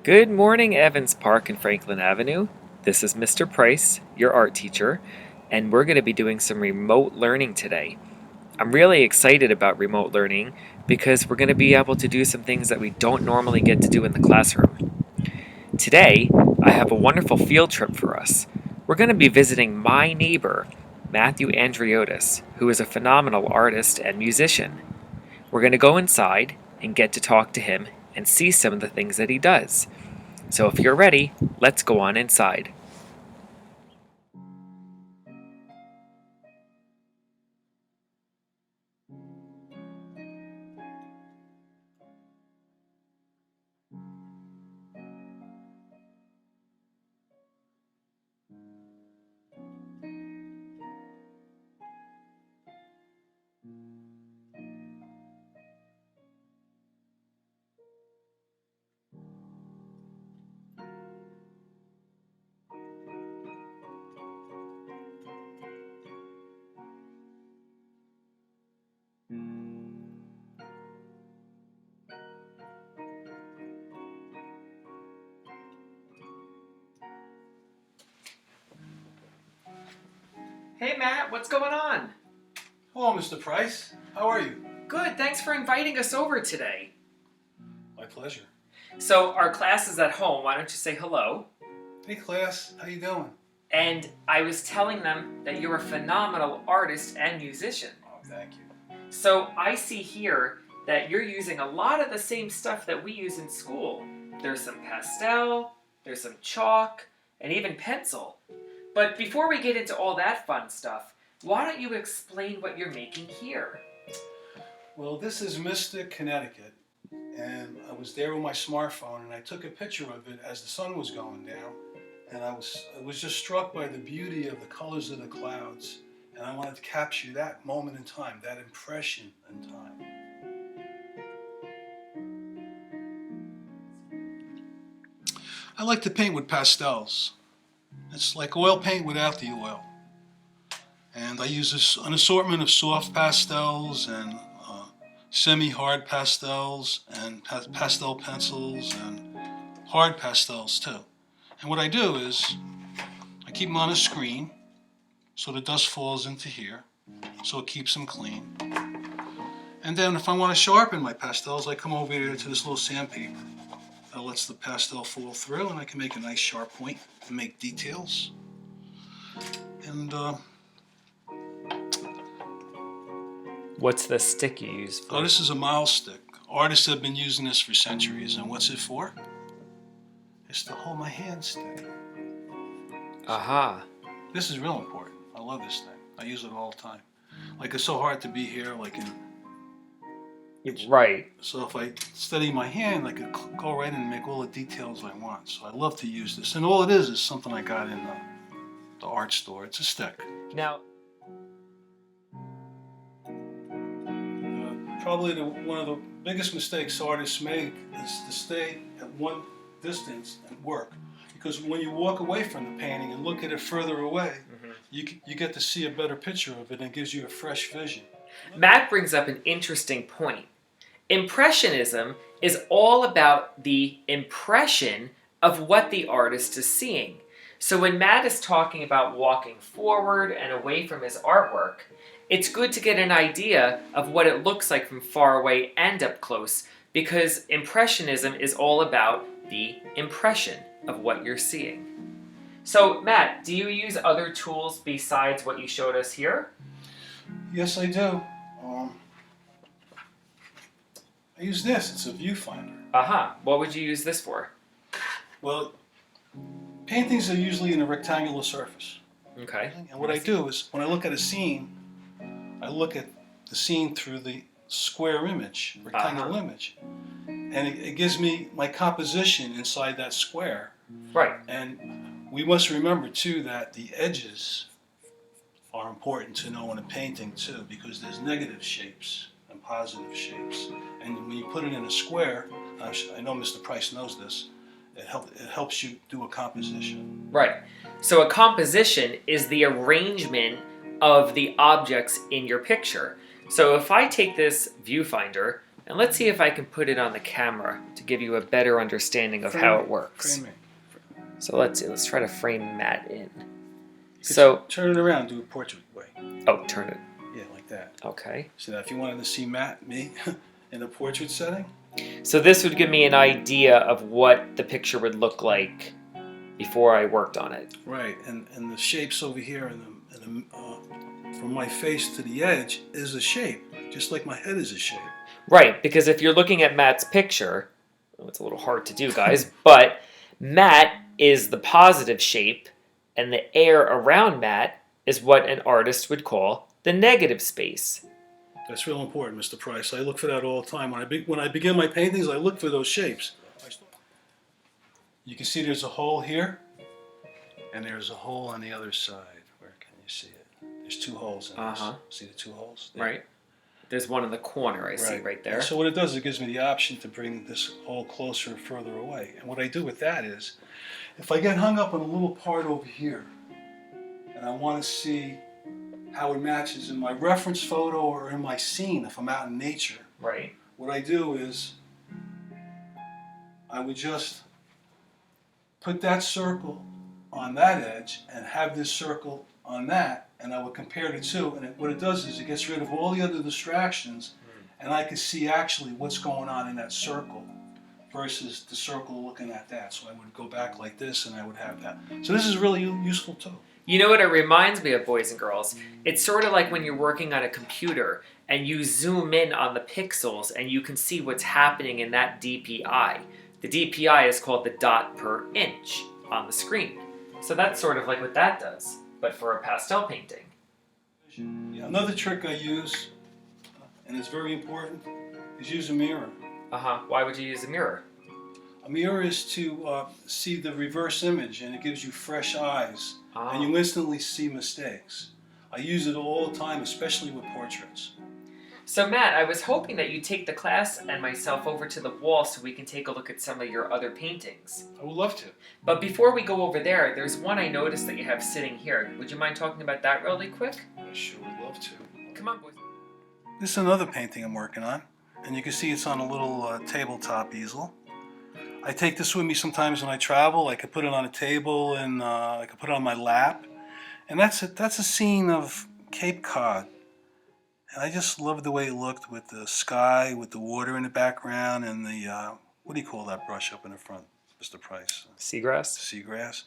Good morning, Evans Park and Franklin Avenue. This is Mr. Price, your art teacher, and we're going to be doing some remote learning today. I'm really excited about remote learning because we're going to be able to do some things that we don't normally get to do in the classroom. Today, I have a wonderful field trip for us. We're going to be visiting my neighbor, Matthew Andriotis, who is a phenomenal artist and musician. We're going to go inside and get to talk to him and see some of the things that he does. So if you're ready, let's go on inside. Hey Matt, what's going on? Hello, Mr. Price. How are you? Good, thanks for inviting us over today. My pleasure. So our class is at home, why don't you say hello? Hey, class. How you doing? And I was telling them that you're a phenomenal artist and musician. Oh, thank you. So I see here that you're using a lot of the same stuff that we use in school. There's some pastel, there's some chalk, and even pencil. But before we get into all that fun stuff, why don't you explain what you're making here? Well, this is Mystic, Connecticut, and I was there with my smartphone, and I took a picture of it as the sun was going down, and I was just struck by the beauty of the colors of the clouds, and I wanted to capture that moment in time, that impression in time. I like to paint with pastels. It's like oil paint without the oil. And I use an assortment of soft pastels and semi-hard pastels and pastel pencils and hard pastels too. And what I do is I keep them on a screen so the dust falls into here, so it keeps them clean. And then if I want to sharpen my pastels, I come over here to this little sandpaper that lets the pastel fall through, and I can make a nice sharp point and make details. And What's the stick you use for? this is a miles stick. Artists have been using this for centuries, and what's it for? It's to hold my hand steady. Aha. This is real important. I love this thing. I use it all the time. Like, it's so hard to be here, Right. so if I steady my hand, I could go right in and make all the details I want. So I love to use this. And all it is something I got in the art store. It's a stick. Now, Probably one of the biggest mistakes artists make is to stay at one distance and work. Because when you walk away from the painting and look at it further away, you get to see a better picture of it, and it gives you a fresh vision. Matt brings up an interesting point. Impressionism is all about the impression of what the artist is seeing. So when Matt is talking about walking forward and away from his artwork, it's good to get an idea of what it looks like from far away and up close, because Impressionism is all about the impression of what you're seeing. So Matt, do you use other tools besides what you showed us here? Yes, I do. I use this. It's a viewfinder. Aha, what would you use this for? Well, paintings are usually in a rectangular surface. Okay. And what I do is, when I look at a scene, I look at the scene through the square image, rectangular image. And it gives me my composition inside that square. Right. And we must remember, too, that the edges are important to know in a painting, too, because there's negative shapes and positive shapes. And when you put it in a square, I know Mr. Price knows this, it helps you do a composition. Right. So a composition is the arrangement of the objects in your picture. So if I take this viewfinder, And let's see if I can put it on the camera to give you a better understanding of how it works. Frame me. So let's see. Let's try to frame Matt in. So turn it around, do a portrait way. Oh, turn it. Yeah, like that. Okay. So now if you wanted to see me, in a portrait setting. So this would give me an idea of what the picture would look like before I worked on it. Right, and the shapes over here, from my face to the edge is a shape, just like my head is a shape. Right, because if you're looking at Matt's picture, well, it's a little hard to do, guys, but Matt is the positive shape, and the air around Matt is what an artist would call the negative space. That's real important, Mr. Price. I look for that all the time. When I begin my paintings, I look for those shapes. You can see there's a hole here, and there's a hole on the other side. Where can you see it? There's two holes in this. See the two holes? There. Right. There's one in the corner I see right there. So what it does is it gives me the option to bring this hole closer or further away. And what I do with that is, if I get hung up on a little part over here, and I want to see how it matches in my reference photo or in my scene if I'm out in nature. Right. What I do is I would just put that circle on that edge and have this circle on that, and I would compare the two, and what it does is it gets rid of all the other distractions, and I can see actually what's going on in that circle versus the circle looking at that. So I would go back like this and I would have that. So this is really useful too. You know what it reminds me of, boys and girls? It's sort of like when you're working on a computer and you zoom in on the pixels and you can see what's happening in that DPI. The DPI is called the dot per inch on the screen. So that's sort of like what that does, but for a pastel painting. Yeah, another trick I use, and it's very important, is use a mirror. Why would you use a mirror? A mirror is to see the reverse image, and it gives you fresh eyes. And you instantly see mistakes. I use it all the time, especially with portraits. So Matt, I was hoping that you'd take the class and myself over to the wall so we can take a look at some of your other paintings. I would love to. But before we go over there, there's one I noticed that you have sitting here. Would you mind talking about that really quick? I sure would love to. Come on, boys. This is another painting I'm working on, and you can see it's on a little tabletop easel. I take this with me sometimes when I travel. I could put it on a table, and I could put it on my lap. And that's a scene of Cape Cod. And I just loved the way it looked with the sky, with the water in the background, and the, what do you call that brush up in the front, Mr. Price? Seagrass? Seagrass.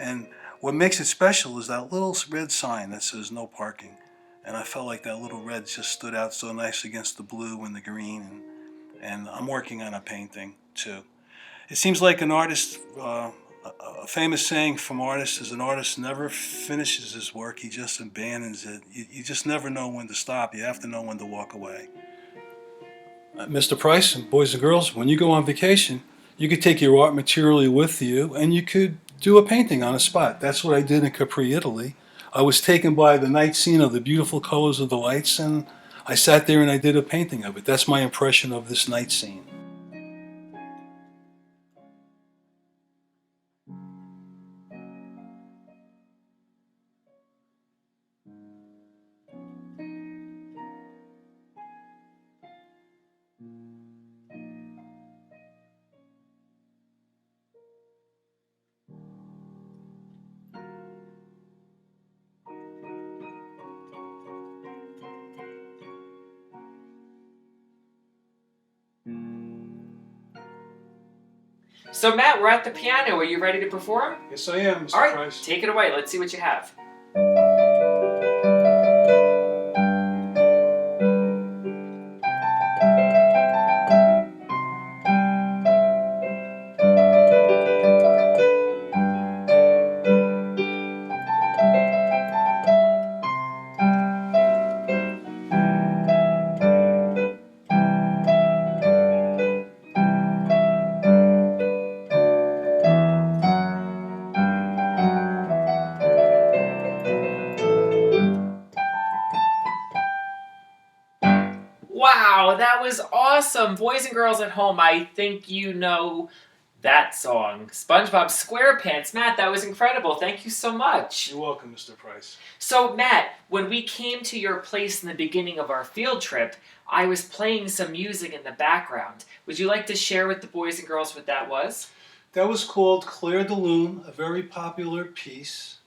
And what makes it special is that little red sign that says no parking. And I felt like that little red just stood out so nice against the blue and the green. And I'm working on a painting, too. It seems like an artist, a famous saying from artists is an artist never finishes his work, he just abandons it. You just never know when to stop. You have to know when to walk away. Mr. Price and boys and girls, when you go on vacation, you could take your art material with you and you could do a painting on a spot. That's what I did in Capri, Italy. I was taken by the night scene of the beautiful colors of the lights, and I sat there and I did a painting of it. That's my impression of this night scene. So Matt, we're at the piano. Are you ready to perform? Yes, I am, Mr. All right, Price. take it away. Let's see what you have. Wow, that was awesome. Boys and girls at home, I think you know That song, SpongeBob SquarePants. Matt, that was incredible. Thank you so much. You're welcome, Mr. Price. So, Matt, when we came to your place in the beginning of our field trip, I was playing some music in the background. Would you like to share with the boys and girls what that was? That was called Claire de Lune, a very popular piece.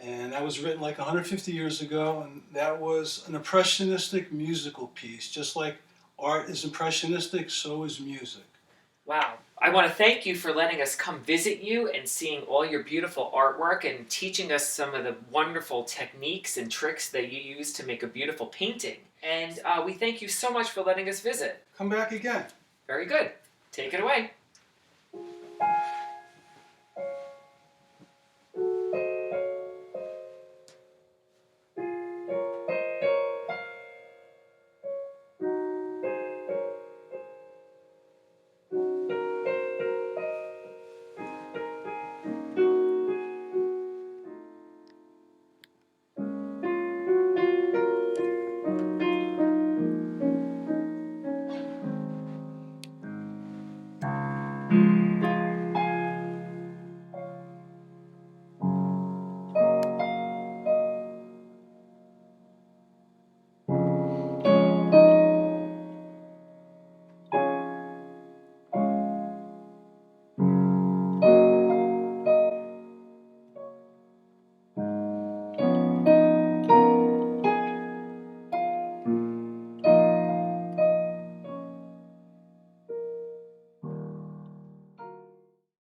And that was written like 150 years ago. And that was an impressionistic musical piece. Just like art is impressionistic, so is music. Wow. I want to thank you for letting us come visit you and seeing all your beautiful artwork and teaching us some of the wonderful techniques and tricks that you use to make a beautiful painting. And we thank you so much for letting us visit. Come back again. Very good. Take it away.